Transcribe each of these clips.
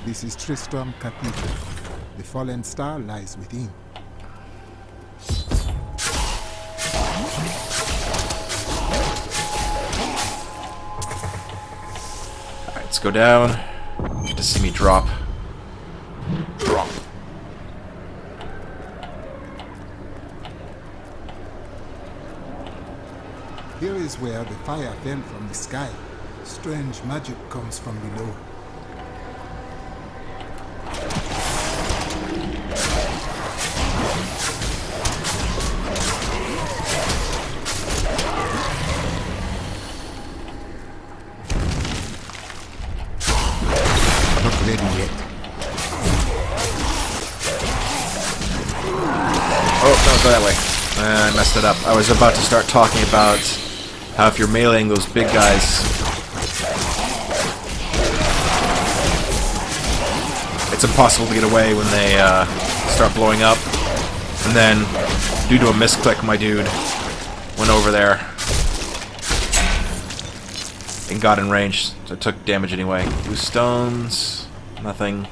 This is Tristram Cathedral. The fallen star lies within. Alright, let's go down. Get to see me drop. Drop. Here is where the fire fell from the sky. Strange magic comes from below. Not ready yet. Oh, don't go that way. I messed it up. I was about to start talking about how if you're meleeing those big guys, it's impossible to get away when they start blowing up. And then, due to a misclick, my dude went over there and got in range, so I took damage anyway. 2 stones, nothing.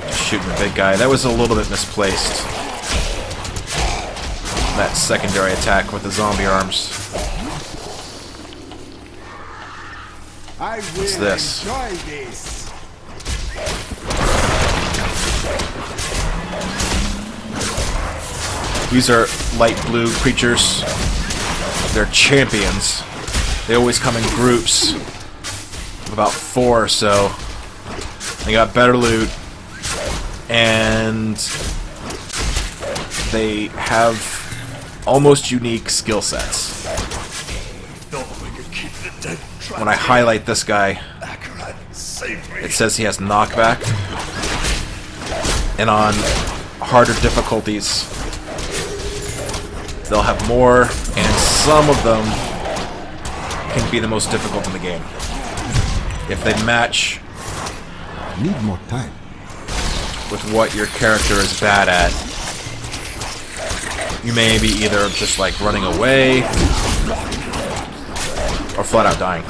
Just shooting the big guy. That was a little bit misplaced. That secondary attack with the zombie arms. What's this? These are light blue creatures. They're champions. They always come in groups of about 4 or so. They got better loot, and they have almost unique skill sets. When I highlight this guy, it says he has knockback, and on harder difficulties they'll have more, and some of them can be the most difficult in the game. If they match I need more time with what your character is bad at, you may be either just like running away or flat out dying.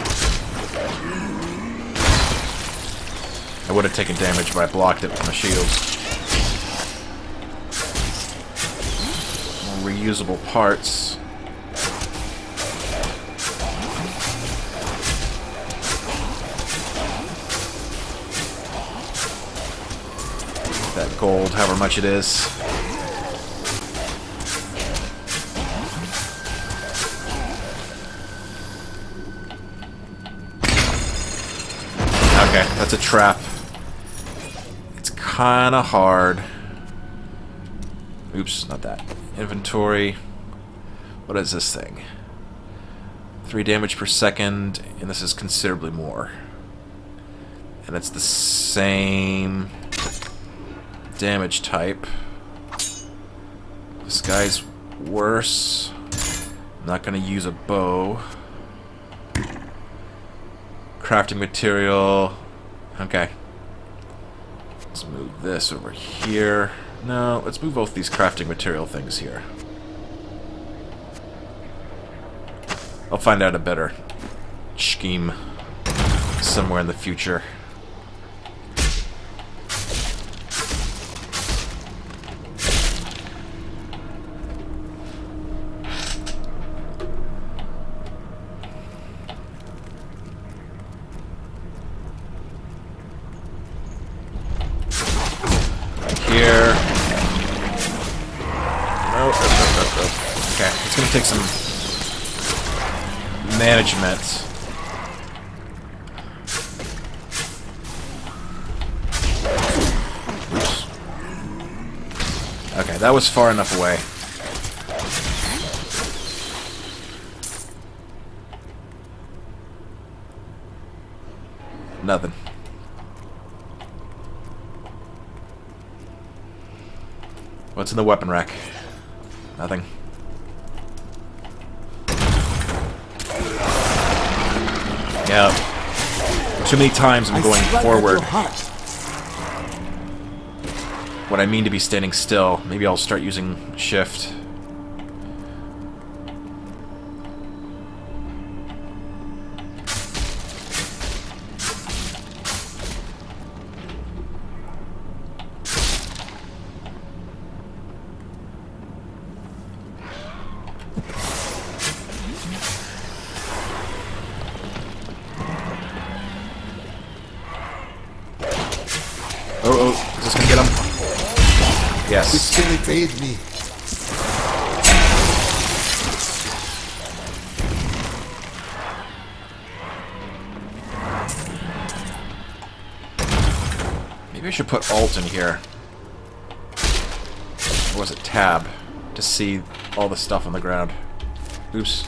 I would have taken damage, but I blocked it with my shields. More reusable parts. That gold, however much it is. Okay, that's a trap. It's kinda hard. Oops, not that. Inventory. What is this thing? 3 damage per second, and this is considerably more. And it's the same damage type. This guy's worse. I'm not gonna use a bow. Crafting material. Okay. Let's move this over here. No, let's move both these crafting material things here. I'll find out a better scheme somewhere in the future. Here. Nope. Okay, it's gonna take some management. Oops. Okay, that was far enough away. Nothing. What's in the weapon rack? Nothing. Yeah. Too many times I'm going forward. What I mean to be standing still. Maybe I'll start using shift. The spirits aid me. Maybe I should put Alt in here. Or was it Tab? To see all the stuff on the ground. Oops.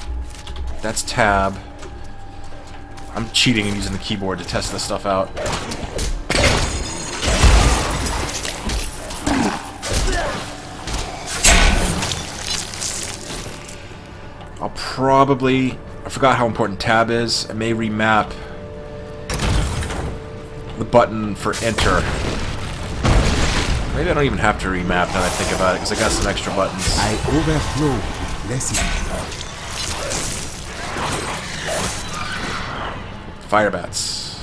That's Tab. I'm cheating and using the keyboard to test this stuff out. I'll probably... I forgot how important Tab is. I may remap the button for Enter. Maybe I don't even have to remap now that I think about it, because I got some extra buttons. I overflow with blessings. Fire bats.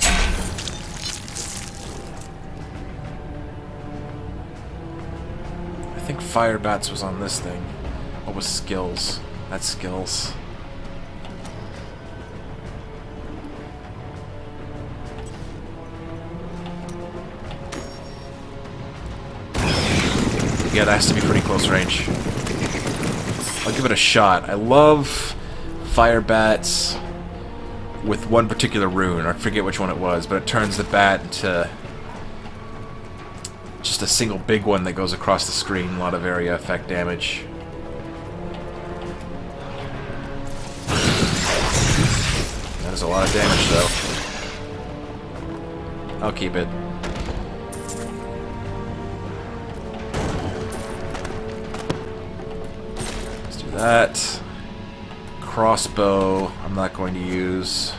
I think fire bats was on this thing. What was skills? That's skills. Yeah, that has to be pretty close range. I'll give it a shot. I love fire bats with one particular rune. I forget which one it was, but it turns the bat into just a single big one that goes across the screen. A lot of area effect damage. That is a lot of damage, though. I'll keep it. That crossbow I'm not going to use.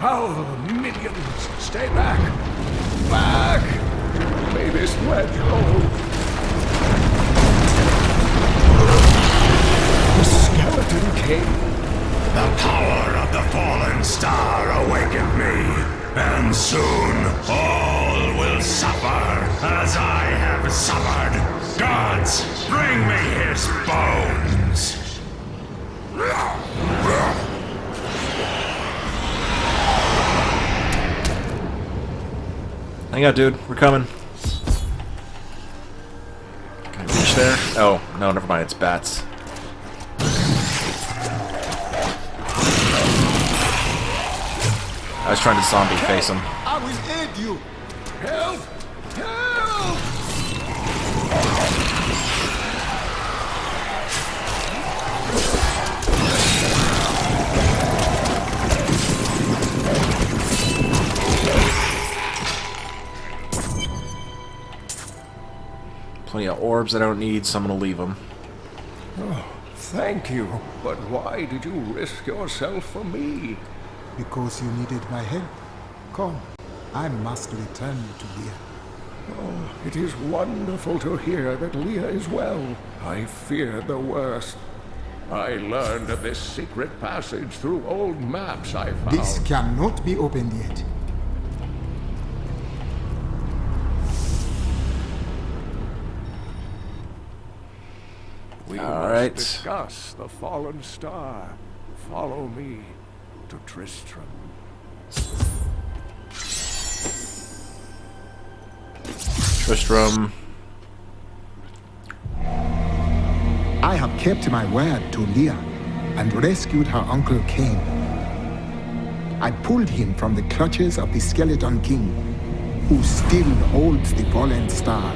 Foul minions, stay back! Back! May this wedge hold. The skeleton king. The power of the fallen star awakened me, and soon all will suffer as I have suffered. Gods, bring me his bones! Hang on, dude. We're coming. Can I reach there? Oh, no, never mind. It's bats. I was trying to zombie face him. I will aid you. Help! Help! Plenty of orbs I don't need, so I'm gonna leave them. Oh, thank you. But why did you risk yourself for me? Because you needed my help. Come, I must return you to Leah. Oh, it is wonderful to hear that Leah is well. I feared the worst. I learned of this secret passage through old maps I found. This cannot be opened yet. We All must right. discuss the fallen star. Follow me to Tristram. Tristram. I have kept my word to Leah and rescued her uncle Cain. I pulled him from the clutches of the Skeleton King, who still holds the fallen star.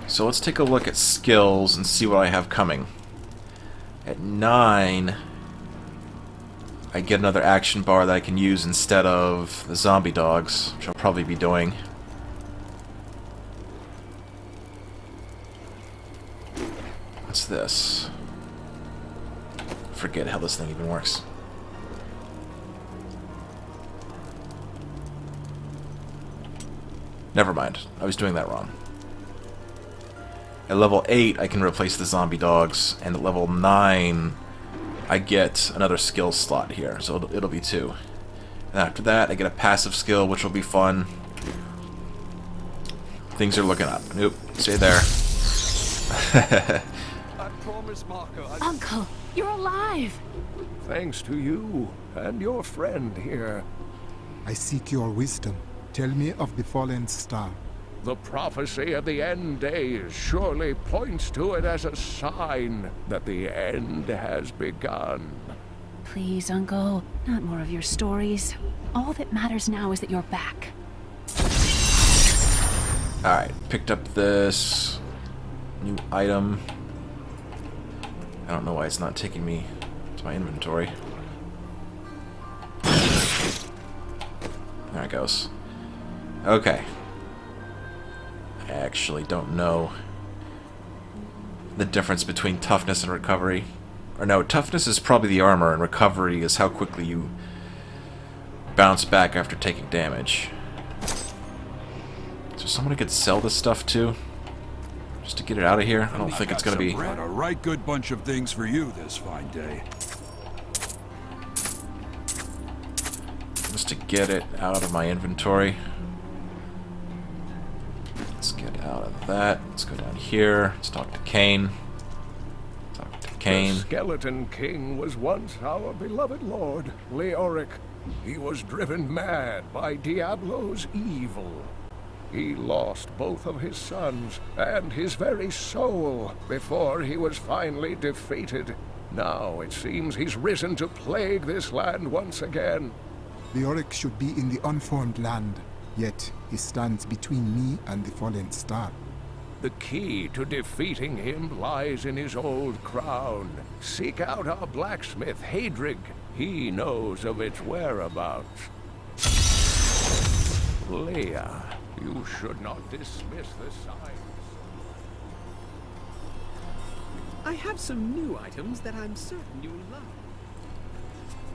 So let's take a look at skills and see what I have coming. At 9, I get another action bar that I can use instead of the zombie dogs, which I'll probably be doing. What's this? Forget how this thing even works. Never mind. I was doing that wrong. At level 8, I can replace the zombie dogs, and at level 9, I get another skill slot here, so it'll be 2. And after that, I get a passive skill, which will be fun. Things are looking up. Nope, stay there. I promise, Marco. Uncle, you're alive! Thanks to you and your friend here. I seek your wisdom. Tell me of the fallen star. The prophecy of the end days surely points to it as a sign that the end has begun. Please, Uncle, not more of your stories. All that matters now is that you're back. Alright, picked up this new item. I don't know why it's not taking me to my inventory. There it goes. Okay. I actually don't know the difference between toughness and recovery. Or no, toughness is probably the armor, and recovery is how quickly you bounce back after taking damage. So someone could sell this stuff to? Just to get it out of here? I don't think it's gonna be... Got a right good bunch of things for you this fine day. Just to get it out of my inventory. Let's get out of that. Let's go down here. Let's talk to Cain. Talk to Cain. The Skeleton King was once our beloved lord, Leoric. He was driven mad by Diablo's evil. He lost both of his sons and his very soul before he was finally defeated. Now it seems he's risen to plague this land once again. The Oric should be in the unformed land, yet he stands between me and the fallen star. The key to defeating him lies in his old crown. Seek out our blacksmith, Hadrig. He knows of its whereabouts. Leia, you should not dismiss the signs. I have some new items that I'm certain you'll love.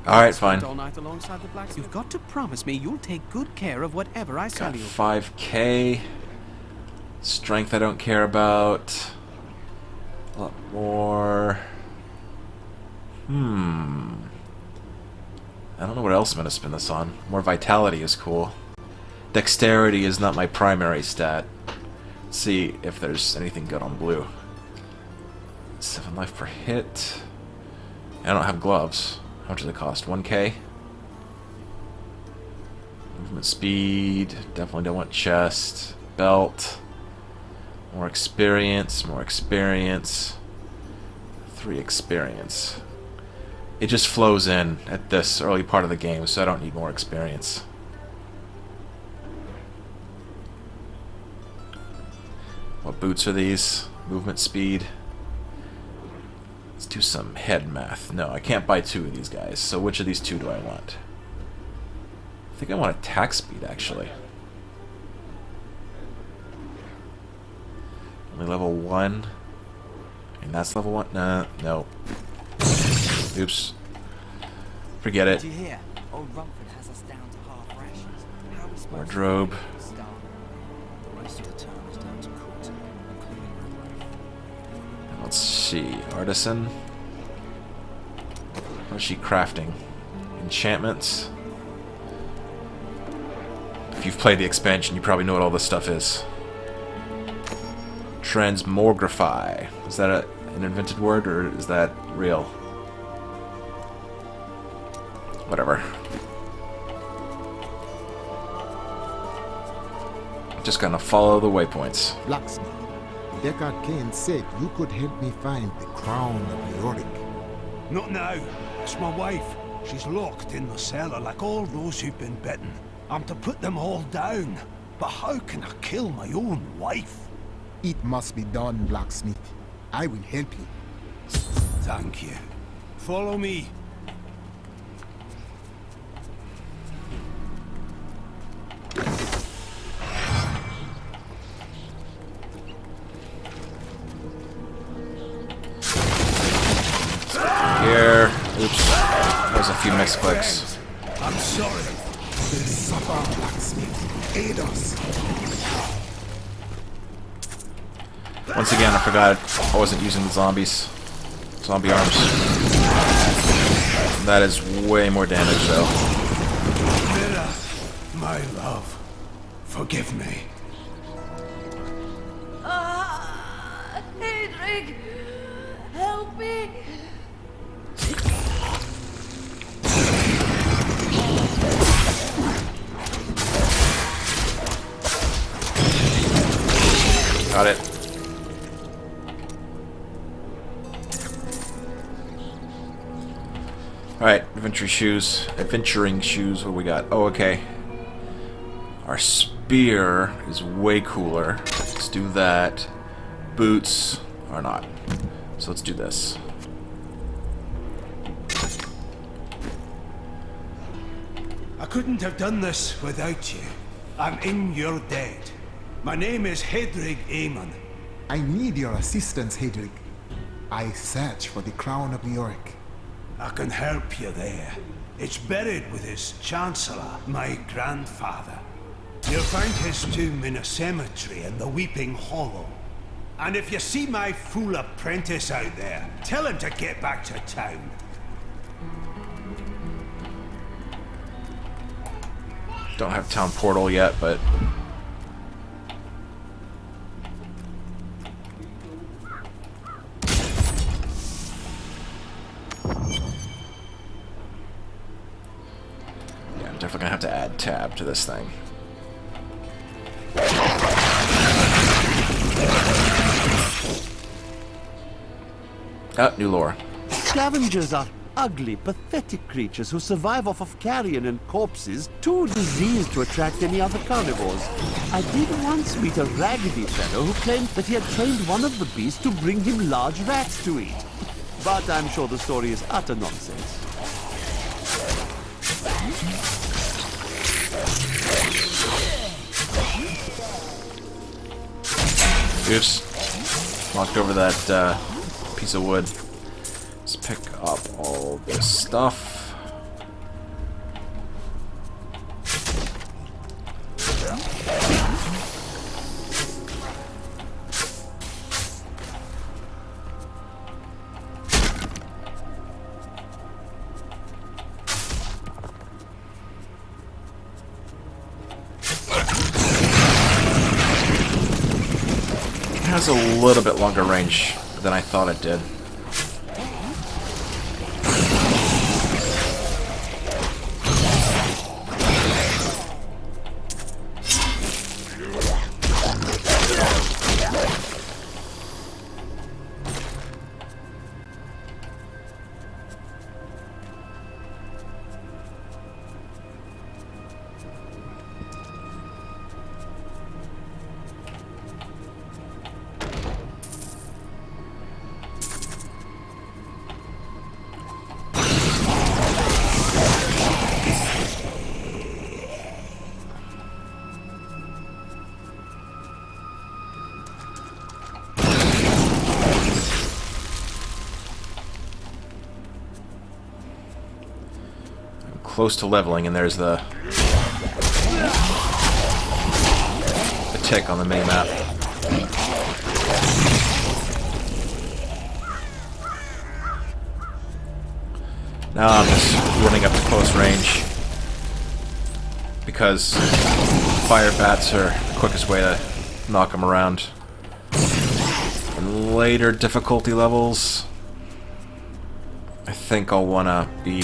Alright, fine. All night alongside the blacksmith. You've got to promise me you'll take good care of whatever I sell Got you. 5k. Strength I don't care about. A lot more. I don't know what else I'm going to spend this on. More vitality is cool. Dexterity is not my primary stat. Let's see if there's anything good on blue. 7 life per hit. I don't have gloves. How much does it cost? 1k? Movement speed. Definitely don't want chest. Belt. More experience. More experience. 3 experience. It just flows in at this early part of the game, so I don't need more experience. What boots are these? Movement speed. Let's do some head math. No, I can't buy 2 of these guys, so which of these 2 do I want? I think I want attack speed, actually. Only level 1. And that's level 1? No. Oops. Forget it. Did you hear? Old Rumford has us down to half rations. How are we supposed Wardrobe. to starve? The rest of the town is down to court, including my life. Let's see. Artisan. What's she crafting? Enchantments. If you've played the expansion, you probably know what all this stuff is. Transmogrify. Is that an invented word, or is that real? Whatever. Just gonna follow the waypoints. Blacksmith, Deckard Cain said you could help me find the crown of Leoric. Not now. It's my wife. She's locked in the cellar like all those who've been bitten. I'm to put them all down. But how can I kill my own wife? It must be done, blacksmith. I will help you. Thank you. Follow me. few misclicks. I'm sorry. The suffer blacksmith. Aid us. Once again, I forgot I wasn't using the zombies. Zombie arms. That is way more damage, though. Mira, my love, forgive me. Hedrig, help me. Got it. Alright, adventuring shoes, what do we got? Oh, okay. Our spear is way cooler. Let's do that. Boots are not. So let's do this. I couldn't have done this without you. I'm in your debt. My name is Hedrig Aemon. I need your assistance, Hedrig. I search for the crown of Leoric. I can help you there. It's buried with his chancellor, my grandfather. You'll find his tomb in a cemetery in the Weeping Hollow. And if you see my fool apprentice out there, tell him to get back to town. Don't have town portal yet, but yeah, I'm definitely gonna have to add tab to this thing. Ah, new lore. Scavengers are ugly, pathetic creatures who survive off of carrion and corpses, too diseased to attract any other carnivores. I did once meet a raggedy fellow who claimed that he had trained one of the beasts to bring him large rats to eat. But I'm sure the story is utter nonsense. Oops. Knocked over that piece of wood. Let's pick up all this stuff. It has a little bit longer range than I thought it did. Close to leveling, and there's the tick on the mini map. Now I'm just running up to close range because fire bats are the quickest way to knock them around. In later difficulty levels, I think I'll want to be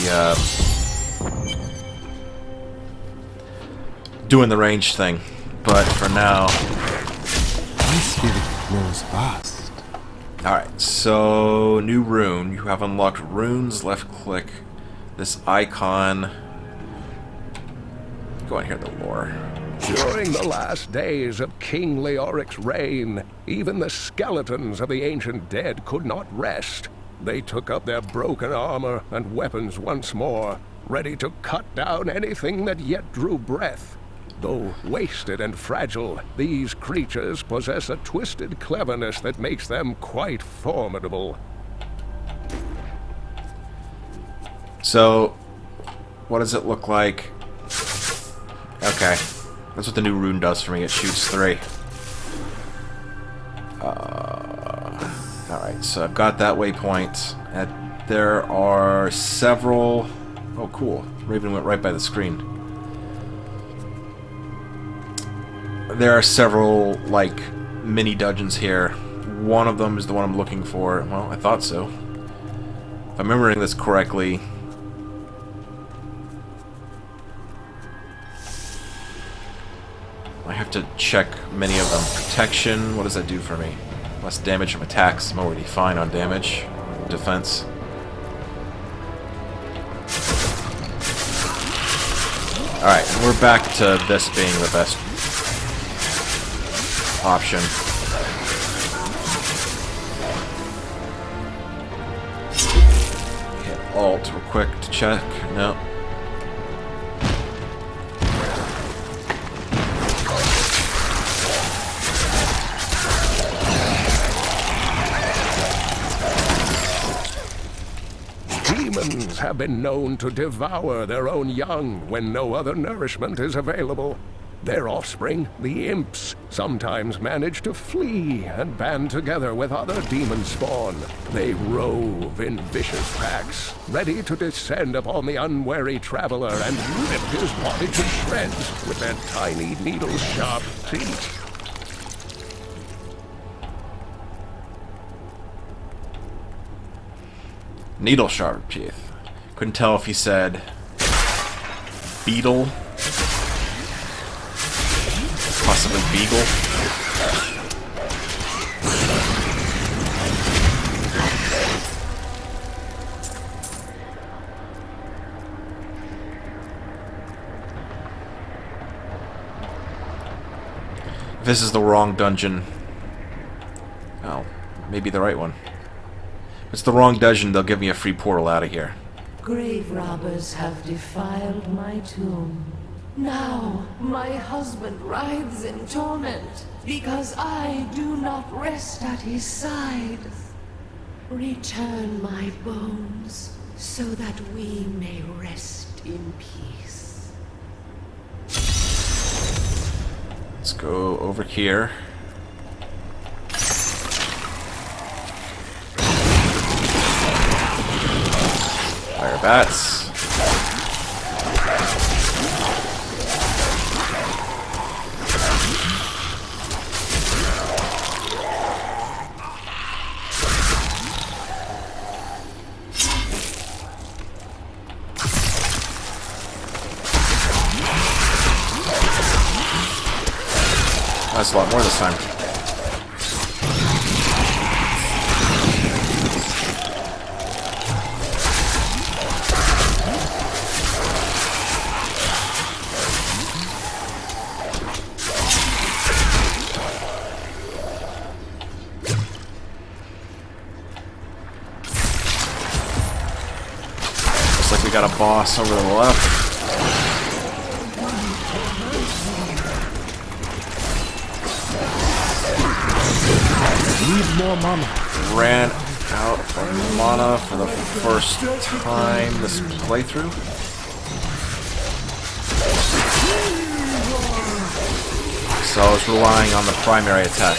doing the range thing, but for now, My spirit grows fast. alright, so new rune. You have unlocked runes, left click this icon. Go on here, the lore. During the last days of King Leoric's reign, even the skeletons of the ancient dead could not rest. They took up their broken armor and weapons once more, ready to cut down anything that yet drew breath. Though wasted and fragile, these creatures possess a twisted cleverness that makes them quite formidable. So, What does it look like? Okay. That's what the new rune does for me. It shoots 3. Alright, so I've got that waypoint. There are several... Oh, cool. Raven went right by the screen. There are several, like, mini dungeons here. One of them is the one I'm looking for. Well, I thought so. If I'm remembering this correctly... I have to check many of them. Protection, what does that do for me? Less damage from attacks. I'm already fine on damage. Defense. Alright, we're back to this being the best option. Hit Alt real quick to check. No. Demons have been known to devour their own young when no other nourishment is available. Their offspring, the imps, sometimes manage to flee and band together with other demon spawn. They rove in vicious packs, ready to descend upon the unwary traveler and rip his body to shreds with their tiny needle-sharp teeth. Needle sharp teeth. Couldn't tell if he said beetle, possibly beagle. If this is the wrong dungeon, oh, maybe the right one. If it's the wrong dungeon, they'll give me a free portal out of here. Grave robbers have defiled my tomb. Now my husband writhes in torment because I do not rest at his side. Return my bones so that we may rest in peace. Let's go over here. Fire bats. That's a lot more this time. Looks like we got a boss over to the left. Need more mana. Ran out of mana for the first time this playthrough. So I was relying on the primary attack.